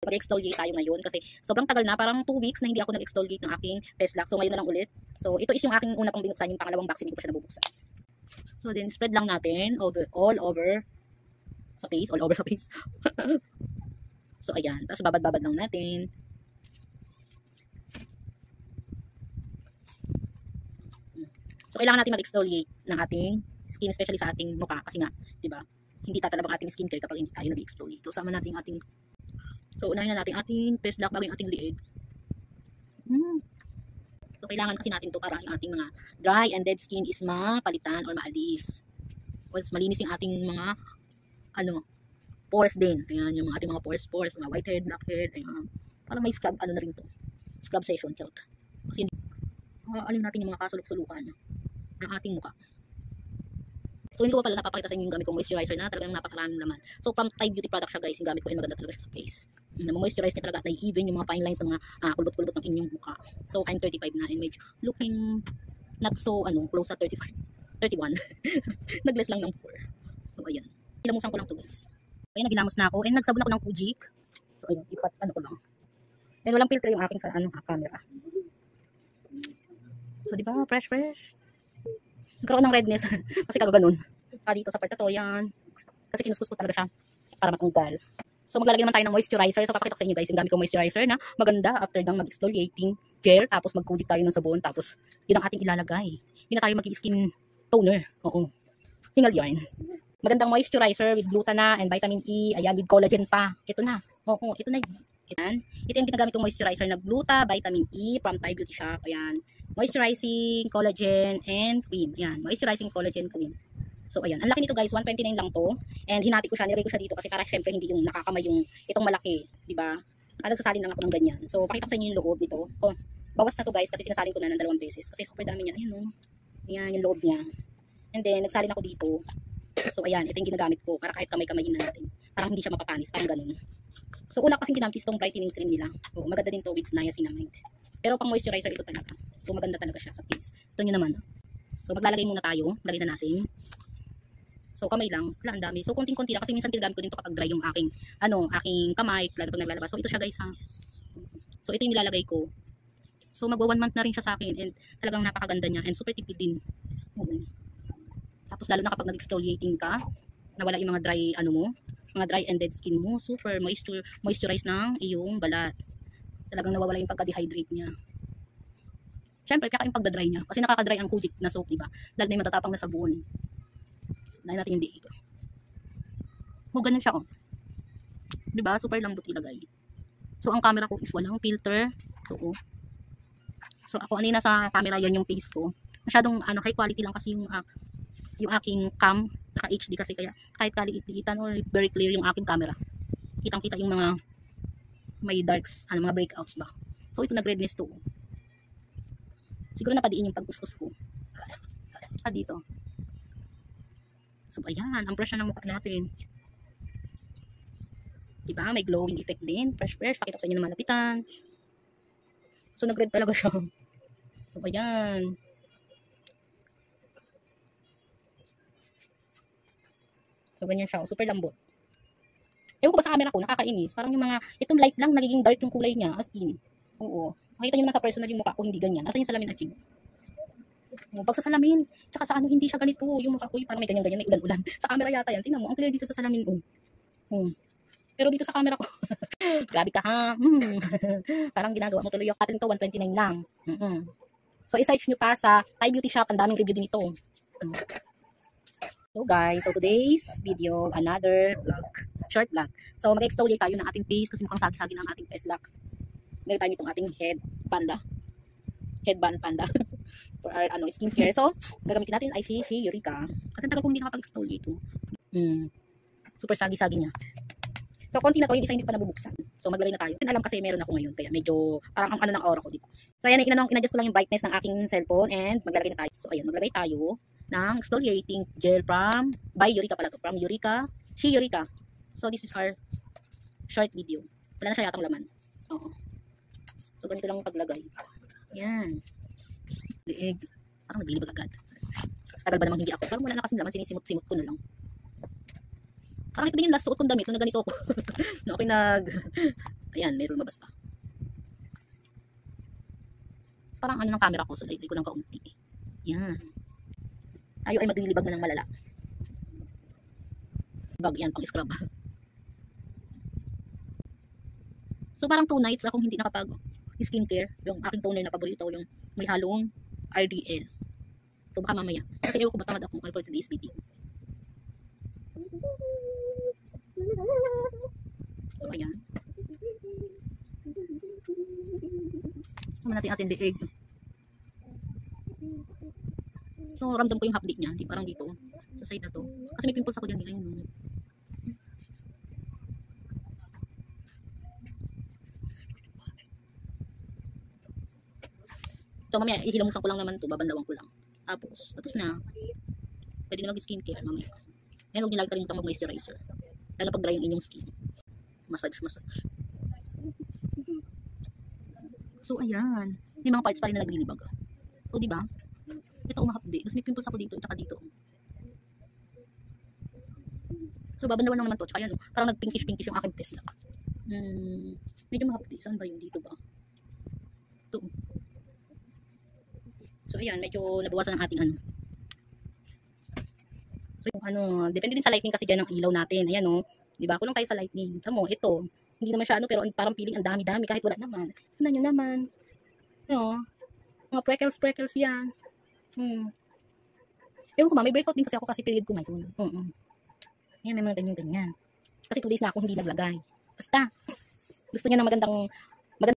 mag-exfoliate tayo ngayon kasi sobrang tagal na, parang 2 weeks na hindi ako nag-exfoliate ng aking face lock. So ngayon na lang ulit. So ito is yung aking una pang binuksan, yung pangalawang box, hindi ko pa siya nabubuksan. So then spread lang natin all over sa face, all over sa face. So ayan, tapos babad-babad lang natin. So kailangan natin mag-exfoliate ng ating skin, especially sa ating mukha kasi nga, 'di ba? Hindi tatalab ang ating skincare kapag hindi tayo nag-exfoliate. So sama natin ating unahin na natin ating face lock bago yung ating liig. So kailangan kasi natin 'to para yung ating mga dry and dead skin is mapalitan or maalis. Once malinis yung ating mga pores din. Ayan, yung ating mga pores, mga whitehead, blackhead, ayan. Para may scrub na rin 'to. Scrub session, tilt. Kasi hindi alin natin yung mga kasulok-sulukan ng ating mukha. So hindi ko pa pala napapakita sa inyo yung gamit kong moisturizer na talagang napakaraming laman. So from Thai Beauty product siya guys, yung gamit ko ay maganda talaga siya sa face. Moisturize niya talaga at even yung mga fine lines ng mga kulbot-kulbot ng inyong mukha. So I'm 35 na and medyo looking not so close sa 35. 31. Nagless lang ng 4. So ayan. Ilamusan ko lang to guys. Ayun, nagilamos na ako and nagsabon ako ng Kujik. So ayun, ko lang. And walang filter yung aking camera. So di ba, fresh. Nagkaroon ng redness kasi kaganoon. Dito sa part na to, yan. Kasi kinuskus ko talaga siya para matanggal. So maglalagay naman tayo ng moisturizer. So papakita ko sa inyo guys, yung gamit ko moisturizer na maganda after ng mag-exfoliating gel. Tapos mag-kujik tayo ng sabon. Tapos yun ang ating ilalagay. Hindi na tayo mag-skin toner. Oo. Hingal yarn. Magandang moisturizer with glutathione and vitamin E. Ayan, with collagen pa. Ito na. Oo, ito na. Ayan. Ito yung ginagamit kong moisturizer na gluta, vitamin E from Thai Beauty Shop. Ayan. Moisturizing collagen and cream. Ayan, moisturizing collagen cream. So ayan, ang laki nito guys, 129 lang to. And hinati ko siya, nilagay ko siya dito kasi para syempre hindi yung nakakamay yung itong malaki, 'di ba? Nagsasalin lang ako ng ganyan. So pakita ko sa inyo yung loob nito. Oh, bawas na to guys kasi sinasalin ko na ng 2 beses kasi super dami niya. Ayan oh. Ayan yung loob niya. And then nagsalin ako dito. So ayan, ito yung ginagamit ko para kahit kamay-kamayin na natin. Parang hindi siya mapapanis, parang ganun. So una kasing ginamit itong brightening cream nila. So maganda din to with niacinamide. Pero pang moisturizer ito talaga. So maganda talaga siya sa face. Ito nyo naman. So maglalagay muna tayo. Lagay na natin. So kamay lang. Wala, ang dami. So konting-konti lang. Kasi minsan tinagamit ko din ito kapag dry yung aking kamay. Lalo pag naglalabas. So ito siya guys ha. So ito yung nilalagay ko. So magwa 1 month na rin siya sa akin. And talagang napakaganda niya. And super tipid din. Tapos lalo na kapag nag-exfoliating ka. Nawala yung mga dry mga dry and dead skin mo. Super moisturize ng iyong balat. Talagang nawawala yung pagka-dehydrate niya. Siyempre, kaya yung pagda-dry niya. Kasi nakaka-dry ang Kujik na soap, diba? Lalo na yung matatapang na sabon. So, nahin natin yung dito. O, ganun siya, oh. Diba? Super lambot ilagay. So, ang camera ko is walang filter. So, ako, anina sa camera, yan yung face ko. Masyadong, high quality lang kasi yung aking cam, naka HD kasi kaya kahit kaliit-liitan or very clear yung aking camera. Kitang-kita yung mga may darks, mga breakouts ba. So ito nag-redness to. Siguro napadiin yung pagkuskus ko. Dito. So ayan, ang fresh na ng mukha natin. Diba? May glowing effect din. Fresh. Pakita ko sa inyo naman malapitan. So nag-red talaga siya. So ayan. So ganyan siya. Super lambot. Ewan ko ba sa camera ko, nakakainis. Parang yung mga, itong light lang, nagiging dark yung kulay niya, as in. Oo. Makita nyo naman sa personal yung mukha ko, hindi ganyan. Asan yung salamin at chin? Pag sa salamin, tsaka sa hindi siya ganito. Yung mukha ko, parang may ganyan-ganyan, may ulan-ulan. Sa camera yata yan. Tingnan mo, ang clear dito sa salamin. Pero dito sa camera ko, grabe ka ha. Parang ginagawa mo tuloy yung atin to, 129 lang. So, i-search nyo pa sa Thai Beauty Shop, ang daming review din ito. So guys, so today's video, another vlog, short vlog. So mag-exfoliate tayo ng ating face kasi mukhang sagi-sagi ng ating face lock. Meron tayo nitong ating headband panda for our skincare. So gagamitin natin ay si Eureka. Kasi tagal kong hindi nakapag-exfoliate ito. Super sagi-sagi niya. So konti na to, yung isa hindi pa nabubuksan. So maglagay na tayo. Alam kasi meron ako ngayon kaya medyo parang ang ng aura ko dito. So ayan, in-adjust ko lang yung brightness ng aking cellphone and maglalagay na tayo. So ayan, maglagay tayo ng exfoliating gel by Eureka pala to. From Eureka, Eureka. So this is our short video. Wala na siya yatang laman. Oo. So ganito lang yung paglagay. Yan. Liig. Parang naglilibag agad. Tagal ba namang hindi ako? Parang wala na kasing laman, sinisimot-simot ko na lang. Parang ito din yung last suot kong damit nung ganito ako. Nung ako'y Ayan, may lumabas pa. Parang ano ng camera ko, so lately ko ng kaunti. Yan. Tayo ay maglilibag na ng malala. Bag yan, pang scrub. So parang 2 nights akong hindi nakapag skincare. Yung aking toner na paborito, yung may halong RDL. So baka mamaya. Kasi ewan ko ba tamad ako for today's video. So ayan. Sama natin atin liig. So ramdam ko yung hapdi niya. Di parang dito. Sa side na to. Kasi may pimples ako dyan. Ayun. So mamaya ihilamusan ko lang naman to. Babandawan ko lang. Tapos na. Pwede na mag-skincare mamaya. Ngayon huwag niyo lagi kalimutan mag-moisturizer. Lalo pag dry yung inyong skin. Massage. So ayan. May mga parts pa rin na naglilibag. So di ba? Ito umahapdi. Kasi may pimples ako dito. Tsaka dito. So babandawan lang naman to. Tsaka yan. Parang nag-pinkish yung aking test na. Medyo mahapdi. Saan ba yun? Dito ba? Ito. So ayan. Medyo nabawasan ang ating ano. So yung ano. Depende din sa lighting kasi dyan ng ilaw natin. Ayan o. Diba? Kulong tayo sa lightning. Tama mo, ito. Hindi naman siya ano, pero parang feeling ang dami-dami kahit wala naman. Tignan nyo naman. No? Mga freckles yan. Ewan ko ba, may breakout din kasi ako kasi period ko ngayon. Ayan, may mga ganyan-ganyan. Kasi 2 days na ako hindi naglagay. Basta, gusto niya ng magandang